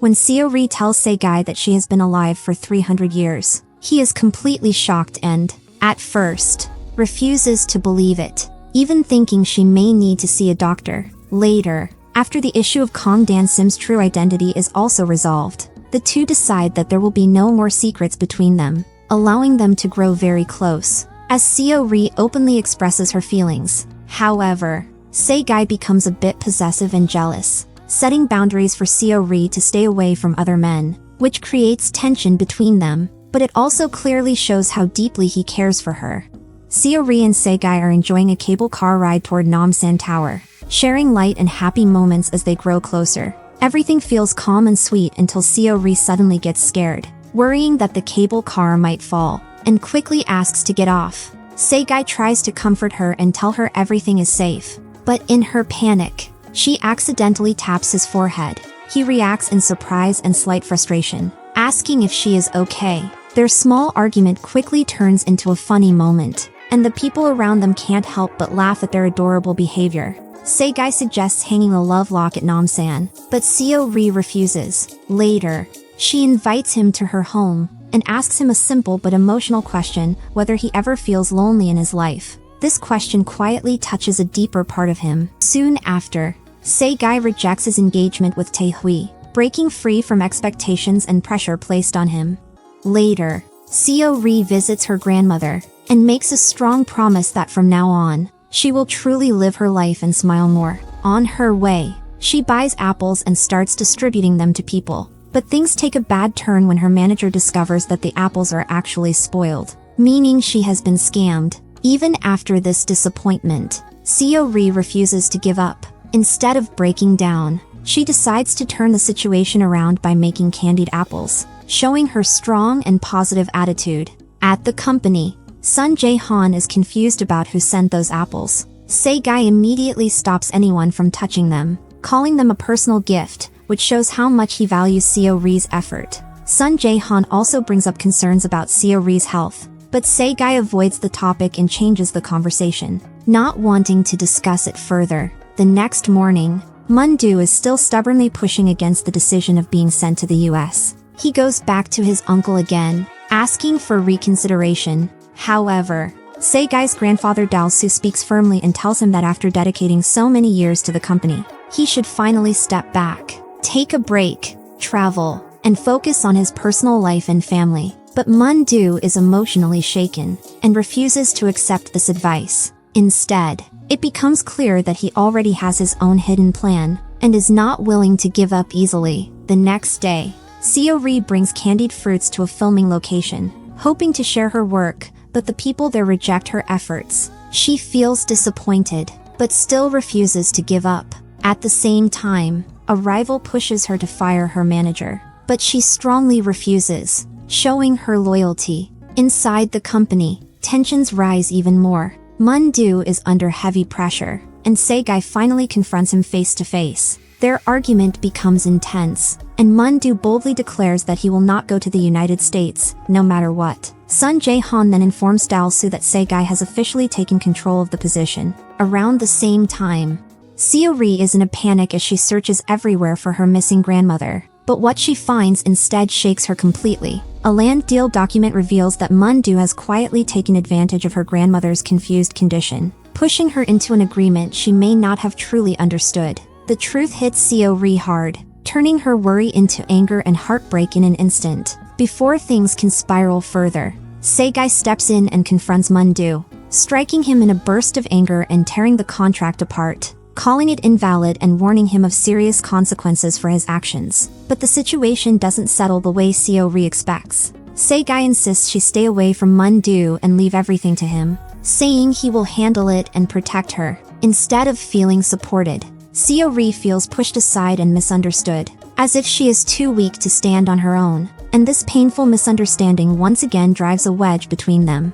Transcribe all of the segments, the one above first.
When Seo-ri tells Se-gai that she has been alive for 300 years, he is completely shocked and, at first, refuses to believe it, even thinking she may need to see a doctor. Later, after the issue of Kong Dan-sim's true identity is also resolved, the two decide that there will be no more secrets between them, allowing them to grow very close, as Seo-ri openly expresses her feelings. However, Se-gai becomes a bit possessive and jealous, setting boundaries for Seo-ri to stay away from other men, which creates tension between them, but it also clearly shows how deeply he cares for her. Seo-ri and Se-gai are enjoying a cable car ride toward Namsan Tower, sharing light and happy moments as they grow closer. Everything feels calm and sweet until Seo-ri suddenly gets scared, worrying that the cable car might fall, and quickly asks to get off. Se-gai tries to comfort her and tell her everything is safe, but in her panic, she accidentally taps his forehead. He reacts in surprise and slight frustration, asking if she is okay. Their small argument quickly turns into a funny moment, and the people around them can't help but laugh at their adorable behavior. Se-gai suggests hanging a love lock at Namsan, but Seo-ri refuses. Later, she invites him to her home and asks him a simple but emotional question, whether he ever feels lonely in his life. This question quietly touches a deeper part of him. Soon after, Se-gai rejects his engagement with Tae-hui, breaking free from expectations and pressure placed on him. Later, Seo-ri visits her grandmother and makes a strong promise that from now on, she will truly live her life and smile more. On her way, she buys apples and starts distributing them to people. But things take a bad turn when her manager discovers that the apples are actually spoiled, meaning she has been scammed. Even after this disappointment, Seo-ri refuses to give up. Instead of breaking down, she decides to turn the situation around by making candied apples, showing her strong and positive attitude. At the company, Sun Jae-han is confused about who sent those apples. Se-gai immediately stops anyone from touching them, calling them a personal gift, which shows how much he values Seo-ri's effort. Sun Jae-han also brings up concerns about Seo-ri's health, but Se-gai avoids the topic and changes the conversation, not wanting to discuss it further. The next morning, Mandu is still stubbornly pushing against the decision of being sent to the US. He goes back to his uncle again, asking for reconsideration. However, Se-gai's grandfather Dalsu speaks firmly and tells him that after dedicating so many years to the company, he should finally step back, take a break, travel, and focus on his personal life and family. But Mandu is emotionally shaken and refuses to accept this advice. Instead, it becomes clear that he already has his own hidden plan and is not willing to give up easily. The next day, Seo-ri brings candied fruits to a filming location, hoping to share her work, but the people there reject her efforts. She feels disappointed, but still refuses to give up. At the same time, a rival pushes her to fire her manager, but she strongly refuses, showing her loyalty. Inside the company, tensions rise even more. Mandu is under heavy pressure, and Se-gai finally confronts him face to face. Their argument becomes intense, and Mandu boldly declares that he will not go to the United States, no matter what. Sun Jae-han then informs Dalsu that Se-gai has officially taken control of the position. Around the same time, Seo-ri is in a panic as she searches everywhere for her missing grandmother, but what she finds instead shakes her completely. A land deal document reveals that Mandu has quietly taken advantage of her grandmother's confused condition, pushing her into an agreement she may not have truly understood. The truth hits Seo-ri hard, turning her worry into anger and heartbreak in an instant. Before things can spiral further, Se-gai steps in and confronts Mandu, striking him in a burst of anger and tearing the contract apart, calling it invalid and warning him of serious consequences for his actions. But the situation doesn't settle the way Seo-ri expects. Se-gai insists she stay away from Mandu and leave everything to him, saying he will handle it and protect her. Instead of feeling supported, Seo-ri feels pushed aside and misunderstood, as if she is too weak to stand on her own, and this painful misunderstanding once again drives a wedge between them.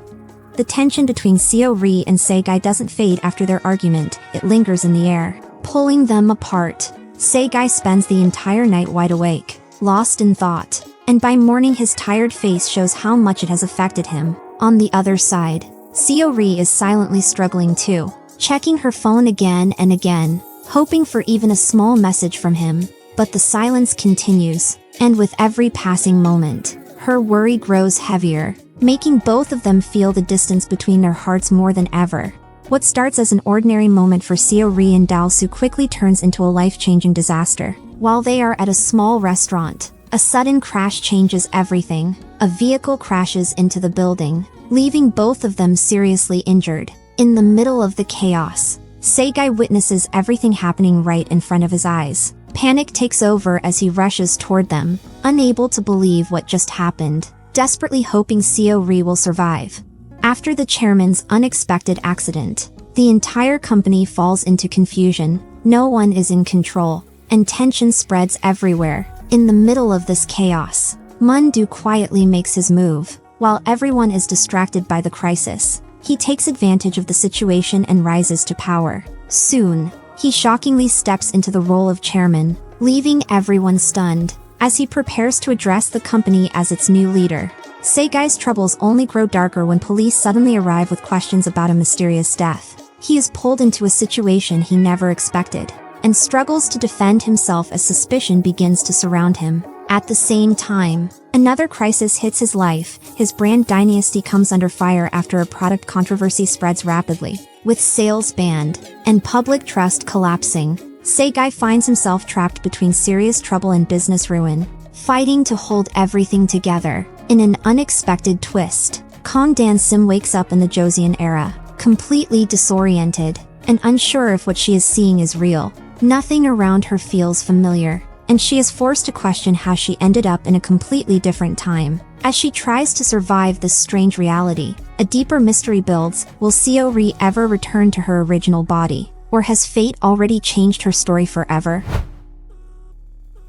The tension between Seo-ri and Se-gai doesn't fade after their argument, it lingers in the air, pulling them apart. Se-gai spends the entire night wide awake, lost in thought, and by morning his tired face shows how much it has affected him. On the other side, Seo-ri is silently struggling too, checking her phone again and again, hoping for even a small message from him. But the silence continues, and with every passing moment, her worry grows heavier, making both of them feel the distance between their hearts more than ever. What starts as an ordinary moment for Seo-ri and Dal-soo quickly turns into a life-changing disaster. While they are at a small restaurant, a sudden crash changes everything. A vehicle crashes into the building, leaving both of them seriously injured. In the middle of the chaos, Sae-gai witnesses everything happening right in front of his eyes. Panic takes over as he rushes toward them, unable to believe what just happened, desperately hoping Seo-ri will survive. After the chairman's unexpected accident, the entire company falls into confusion. No one is in control, and tension spreads everywhere. In the middle of this chaos, Mandu quietly makes his move. While everyone is distracted by the crisis, he takes advantage of the situation and rises to power. Soon, he shockingly steps into the role of chairman, leaving everyone stunned. As he prepares to address the company as its new leader, Sae-gai's troubles only grow darker when police suddenly arrive with questions about a mysterious death. He is pulled into a situation he never expected, and struggles to defend himself as suspicion begins to surround him. At the same time, another crisis hits his life. His brand Dynasty comes under fire after a product controversy spreads rapidly. With sales banned and public trust collapsing, Sae-gai finds himself trapped between serious trouble and business ruin, fighting to hold everything together. In an unexpected twist, Kang Dan-sim wakes up in the Joseon era, completely disoriented and unsure if what she is seeing is real. Nothing around her feels familiar, and she is forced to question how she ended up in a completely different time. As she tries to survive this strange reality, a deeper mystery builds. Will Seo-ri ever return to her original body? Or has fate already changed her story forever?